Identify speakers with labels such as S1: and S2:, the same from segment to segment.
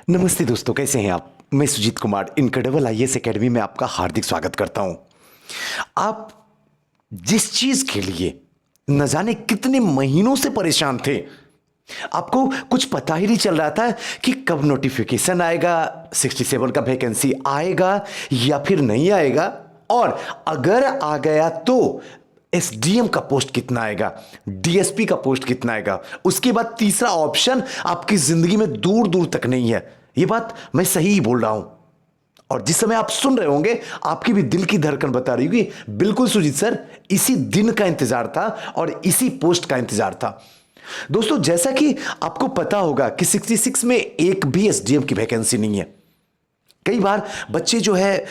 S1: नमस्ते दोस्तों, कैसे हैं आप। मैं Sujeet Kumar incredible IAS academy में आपका हार्दिक स्वागत करता हूं। आप जिस चीज के लिए न जाने कितने महीनों से परेशान थे, आपको कुछ पता ही नहीं चल रहा था कि कब नोटिफिकेशन आएगा, 67 का वैकेंसी आएगा या फिर नहीं आएगा, और अगर आ गया तो एसडीएम का पोस्ट कितना आएगा, डीएसपी का पोस्ट कितना आएगा, उसके बाद तीसरा ऑप्शन आपकी जिंदगी में दूर दूर तक नहीं है। यह बात मैं सही ही बोल रहा हूं। और जिस समय आप सुन रहे होंगे, आपकी भी दिल की धड़कन बता रही होगी, बिल्कुल सुजीत सर, इसी दिन का इंतजार था और इसी पोस्ट का इंतजार था। दोस्तों, जैसा कि आपको पता होगा कि 66 में एक भी एसडीएम की वैकेंसी नहीं है। कई बार बच्चे जो है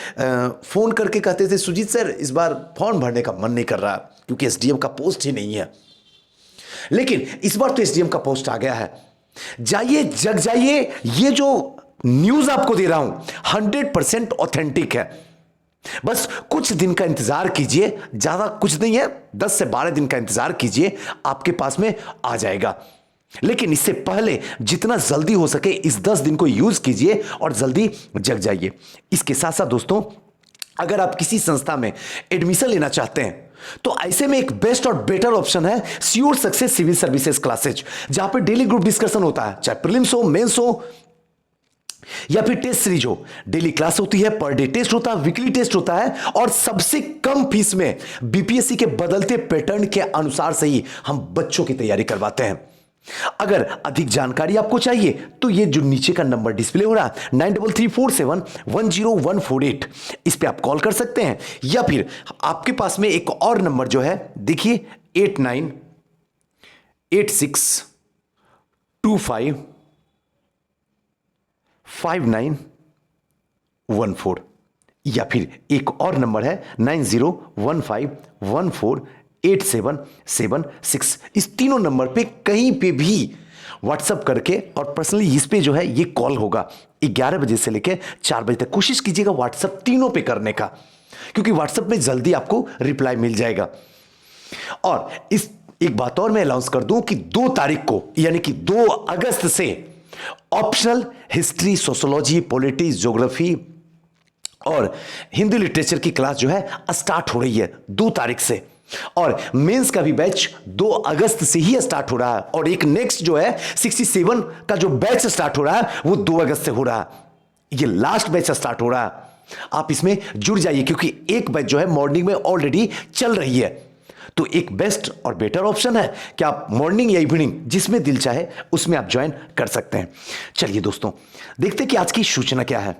S1: फोन करके कहते थे, सुजीत सर इस बार फॉर्म भरने का मन नहीं कर रहा क्योंकि एसडीएम का पोस्ट ही नहीं है। लेकिन इस बार तो एसडीएम का पोस्ट आ गया है। जाइए, जग जाइए, ये जो न्यूज आपको दे रहा हूं 100% ऑथेंटिक है। बस कुछ दिन का इंतजार कीजिए, ज्यादा कुछ नहीं है, 10 से 12 दिन का इंतजार कीजिए, आपके पास में आ जाएगा। लेकिन इससे पहले जितना जल्दी हो सके इस 10 दिन को यूज कीजिए और जल्दी जग जाइए। इसके साथ साथ दोस्तों, अगर आप किसी संस्था में एडमिशन लेना चाहते हैं तो ऐसे में एक बेस्ट और बेटर ऑप्शन है sure success civil services classes, जहां पर डेली ग्रुप डिस्कशन होता है, चाहे प्रीलिम्स हो, मेंस हो या फिर टेस्ट सीरीज हो। डेली क्लास होती है, पर डे टेस्ट होता है, वीकली टेस्ट होता है, और सबसे कम फीस में बीपीएससी के बदलते पैटर्न के अनुसार से ही हम बच्चों की तैयारी करवाते हैं। अगर अधिक जानकारी आपको चाहिए तो ये जो नीचे का नंबर डिस्प्ले हो रहा है 9334710148, इस पे आप कॉल कर सकते हैं, या फिर आपके पास में एक और नंबर जो है देखिए 8986255914, या फिर एक और नंबर है 9015148776। इस तीनों नंबर पे कहीं पे भी व्हाट्सएप करके, और पर्सनली इस पे जो है ये कॉल होगा 11 बजे से लेकर 4 बजे तक। कोशिश कीजिएगा व्हाट्सएप तीनों पे करने का, क्योंकि व्हाट्सएप में जल्दी आपको रिप्लाई मिल जाएगा। और इस एक बात और मैं अनाउंस कर दूं कि 2 तारीख को यानी कि 2 अगस्त से optional history, sociology, politics, geography और हिंदी लिटरेचर की क्लास जो है स्टार्ट हो रही है 2 तारीख से, और मेंस का भी बैच 2 अगस्त से ही स्टार्ट हो रहा है, और एक नेक्स्ट जो है 67 का जो बैच स्टार्ट हो रहा है वो 2 अगस्त से हो रहा है। ये लास्ट बैच स्टार्ट हो रहा है, आप इसमें जुड़ जाइए, क्योंकि एक बैच जो है मॉर्निंग में ऑलरेडी चल रही है। तो एक बेस्ट और बेटर ऑप्शन है कि आप मॉर्निंग या इवनिंग जिसमें दिल चाहे उसमें आप ज्वाइन कर सकते हैं। चलिए दोस्तों, देखते हैं कि आज की सूचना क्या है।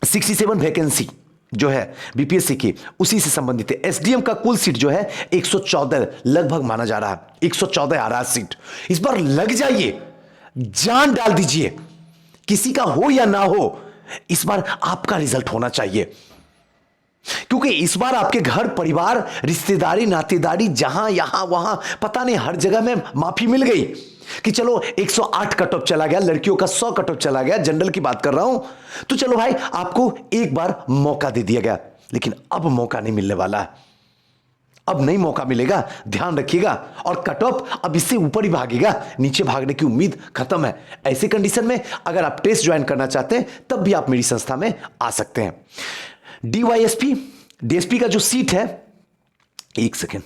S1: 67 वैकेंसी जो है बीपीएससी की, उसी से संबंधित है। एसडीएम का कुल सीट जो है 114 लगभग माना जा रहा है, 114 आ रहा है सीट। इस बार लग जाइए, जान डाल दीजिए, किसी का हो या ना हो, इस बार आपका रिजल्ट होना चाहिए, क्योंकि इस बार आपके घर परिवार, रिश्तेदारी, नातेदारी, जहां यहां वहां पता नहीं हर जगह में माफी मिल गई कि चलो 108 कट ऑफ चला गया, लड़कियों का 100 कट ऑफ चला गया, जनरल की बात कर रहा हूं, तो चलो भाई आपको एक बार मौका दे दिया गया। लेकिन अब मौका नहीं मिलने वाला है, अब नहीं मौका मिलेगा, ध्यान रखिएगा। और कट ऑफ अब इससे ऊपर ही भागेगा, नीचे भागने की उम्मीद खत्म है। ऐसे कंडीशन में अगर आप टेस्ट ज्वाइन करना चाहते हैं तब भी आप मेरी संस्था में आ सकते हैं। डीवाईएसपी, डीएसपी का जो सीट है, एक सेकेंड,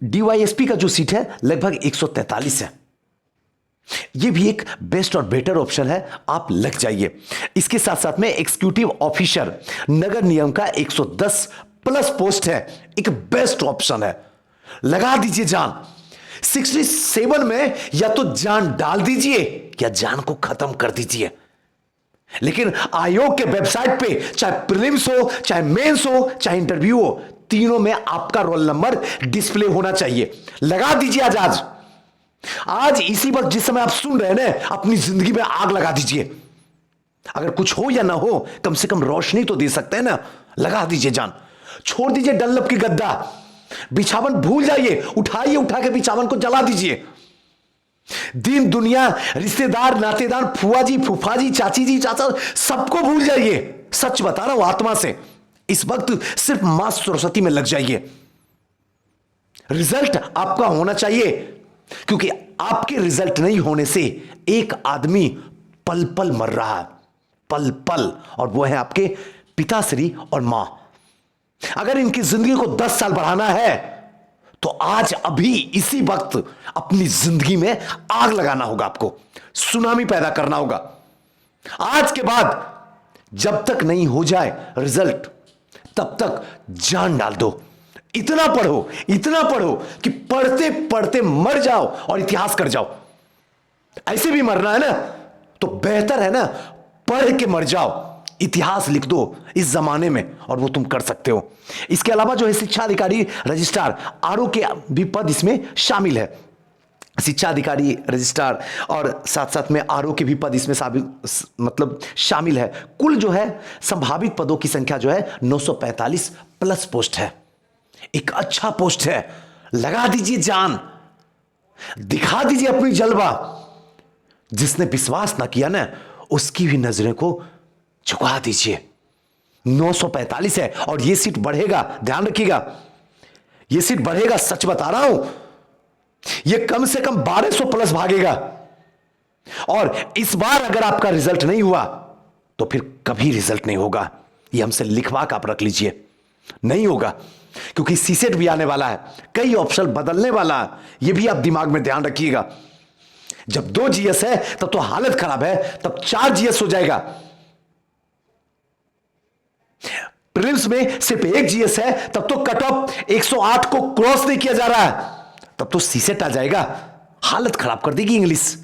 S1: डीवाईएसपी का जो सीट है लगभग 143 है। यह भी एक बेस्ट और बेटर ऑप्शन है, आप लग जाइए। इसके साथ साथ में एग्जीक्यूटिव ऑफिसर नगर निगम का 110 प्लस पोस्ट है, एक बेस्ट ऑप्शन है, लगा दीजिए जान। 67 में या तो जान डाल दीजिए या जान को खत्म कर दीजिए। लेकिन आयोग के वेबसाइट पे चाहे प्रीलिम्स हो, चाहे मेंस हो, चाहे इंटरव्यू हो, तीनों में आपका रोल नंबर डिस्प्ले होना चाहिए। लगा दीजिए आज इसी वक्त जिस समय आप सुन रहे हैं ना, अपनी जिंदगी में आग लगा दीजिए। अगर कुछ हो या ना हो, कम से कम रोशनी तो दे सकते हैं ना, लगा दीजिए जान। छोड़ दीजिए डनलप की गद्दा, बिछावन भूल जाइए, उठाइए, उठा के बिछावन को जला दीजिए। दिन दुनिया, रिश्तेदार, नातेदार, फुआ जी, फूफा जी, चाची जी, चाचा, सबको भूल जाइए। सच बता रहा हूं आत्मा से, इस वक्त सिर्फ मां सरस्वती में लग जाइए। रिजल्ट आपका होना चाहिए, क्योंकि आपके रिजल्ट नहीं होने से एक आदमी पल पल मर रहा है, पल पल, और वो है आपके पिताश्री और मां। अगर इनकी जिंदगी को 10 साल बढ़ाना है तो आज अभी इसी वक्त अपनी जिंदगी में आग लगाना होगा, आपको सुनामी पैदा करना होगा। आज के बाद जब तक नहीं हो जाए रिजल्ट, तब तक जान डाल दो। इतना पढ़ो कि पढ़ते पढ़ते मर जाओ और इतिहास कर जाओ। ऐसे भी मरना है ना तो बेहतर है ना, पढ़ के मर जाओ, इतिहास लिख दो इस जमाने में, और वो तुम कर सकते हो। इसके अलावा जो है शिक्षा अधिकारी रजिस्ट्रार आरओ के भी पद इसमें शामिल है। शिक्षा अधिकारी रजिस्ट्रार और साथ साथ में आरओ के भी पद इसमें शामिल है। कुल जो है संभावित पदों की संख्या जो है 945 प्लस पोस्ट है। एक अच्छा पोस्ट है, लगा दीजिए जान, दिखा दीजिए अपनी जलवा। जिसने विश्वास ना किया ना, उसकी भी नजरें को झुका दीजिए। 945 है और यह सीट बढ़ेगा, ध्यान रखिएगा, यह सीट बढ़ेगा, सच बता रहा हूं। यह कम से कम 1200 प्लस भागेगा। और इस बार अगर आपका रिजल्ट नहीं हुआ तो फिर कभी रिजल्ट नहीं होगा। यह हमसे लिखवा कर आप रख लीजिए, नहीं होगा, क्योंकि सीसेट भी आने वाला है, कई ऑप्शन बदलने वाला है। यह भी आप दिमाग में ध्यान रखिएगा। जब 2 जीएस है तब तो हालत खराब है, तब 4 जीएस हो जाएगा। प्रीलिम्स में सिर्फ 1 जीएस है, तब तो कट ऑफ 108 को क्रॉस नहीं किया जा रहा है, तब तो सीसेट आ जाएगा। हालत खराब कर देगी इंग्लिश।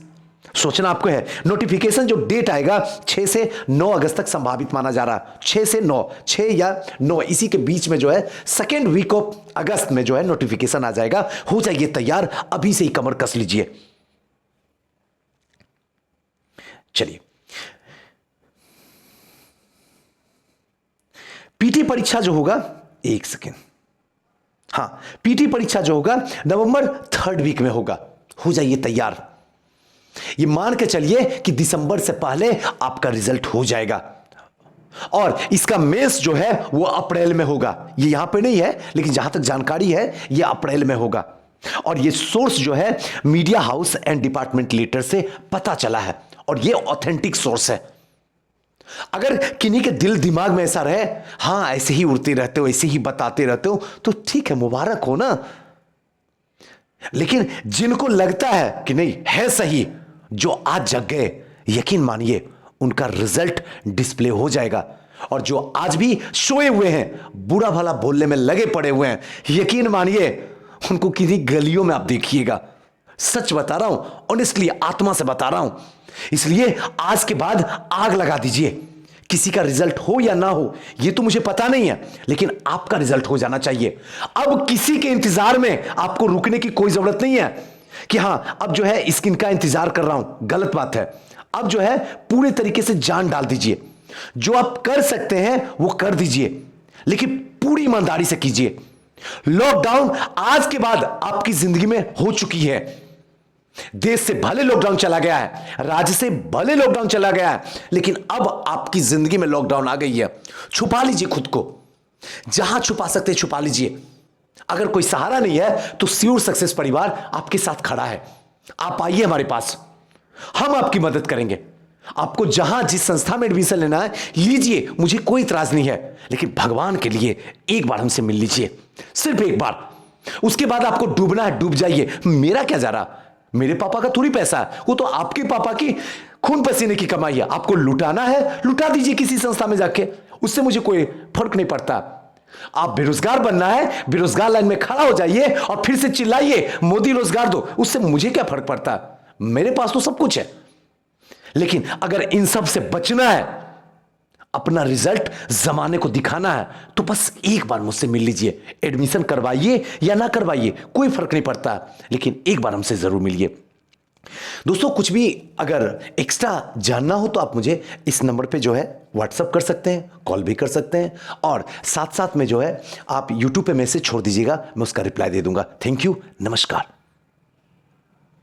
S1: सोचना आपको है। नोटिफिकेशन जो डेट आएगा 6 से 9 अगस्त तक संभावित माना जा रहा है। 6 से 9, 6 या 9 इसी के बीच में जो है सेकेंड वीक ऑफ अगस्त में जो है नोटिफिकेशन आ जाएगा। हो जाइए तैयार, अभी से ही कमर कस लीजिए। चलिए, पीटी परीक्षा जो होगा, एक सेकेंड, हां, पीटी परीक्षा जो होगा नवंबर 3rd वीक में होगा। हो जाइए तैयार। ये मान के चलिए कि दिसंबर से पहले आपका रिजल्ट हो जाएगा। और इसका मेंस जो है वो अप्रैल में होगा। ये यहां पे नहीं है, लेकिन जहां तक जानकारी है ये अप्रैल में होगा। और ये सोर्स जो है media house and department letter से पता चला है, और ये ऑथेंटिक सोर्स है। अगर किन्हीं के दिल दिमाग में ऐसा रहे, हां ऐसे ही उड़ते रहते हो, ऐसे ही बताते रहते हो, तो ठीक है, मुबारक हो ना। लेकिन जिनको लगता है कि नहीं है सही, जो आज जग गए, यकीन मानिए उनका रिजल्ट डिस्प्ले हो जाएगा। और जो आज भी सोए हुए हैं, बुरा भला बोलने में लगे पड़े हुए हैं, यकीन मानिए उनको किन्हीं गलियों में आप देखिएगा। सच बता रहा हूं, ऑनेस्टली आत्मा से बता रहा हूं। इसलिए आज के बाद आग लगा दीजिए। किसी का रिजल्ट हो या ना हो यह तो मुझे पता नहीं है, लेकिन आपका रिजल्ट हो जाना चाहिए। अब किसी के इंतजार में आपको रुकने की कोई जरूरत नहीं है कि हां अब जो है स्किन का इंतजार कर रहा हूं, गलत बात है। अब जो है पूरे तरीके से जान डाल दीजिए। जो आप कर सकते हैं वो कर दीजिए, लेकिन पूरी ईमानदारी से कीजिए। लॉकडाउन आज के बाद आपकी जिंदगी में हो चुकी है। देश से भले लॉकडाउन चला गया है, राज्य से भले लॉकडाउन चला गया है, लेकिन अब आपकी जिंदगी में लॉकडाउन आ गई है। छुपा लीजिए खुद को, जहां छुपा सकते हैं छुपा लीजिए। अगर कोई सहारा नहीं है तो श्योर सक्सेस परिवार आपके साथ खड़ा है। आप आइए हमारे पास, हम आपकी मदद करेंगे। आपको जहां जिस संस्था में एडमिशन लेना है लीजिए, मुझे कोई इतराज नहीं है, लेकिन भगवान के लिए एक बार हमसे मिल लीजिए, सिर्फ एक बार। उसके बाद आपको डूबना है, डूब जाइए। मेरा क्या जा रहा, मेरे पापा का थोड़ी पैसा है, वो तो आपके पापा की खून पसीने की कमाई है। आपको लुटाना है, लुटा दीजिए किसी संस्था में जाके, उससे मुझे कोई फर्क नहीं पड़ता। आप बेरोजगार बनना है, बेरोजगार लाइन में खड़ा हो जाइए और फिर से चिल्लाइए मोदी रोजगार दो, उससे मुझे क्या फर्क पड़ता। मेरे पास तो सब कुछ है। लेकिन अगर इन सब से बचना है, अपना रिजल्ट जमाने को दिखाना है, तो बस एक बार मुझसे मिल लीजिए। एडमिशन करवाइए या ना करवाइए कोई फर्क नहीं पड़ता, लेकिन एक बार हमसे जरूर मिलिए। दोस्तों, कुछ भी अगर एक्स्ट्रा जानना हो तो आप मुझे इस नंबर पे जो है व्हाट्सअप कर सकते हैं, कॉल भी कर सकते हैं, और साथ साथ में जो है आप यूट्यूब पे मैसेज छोड़ दीजिएगा, मैं उसका रिप्लाई दे दूंगा। थैंक यू, नमस्कार।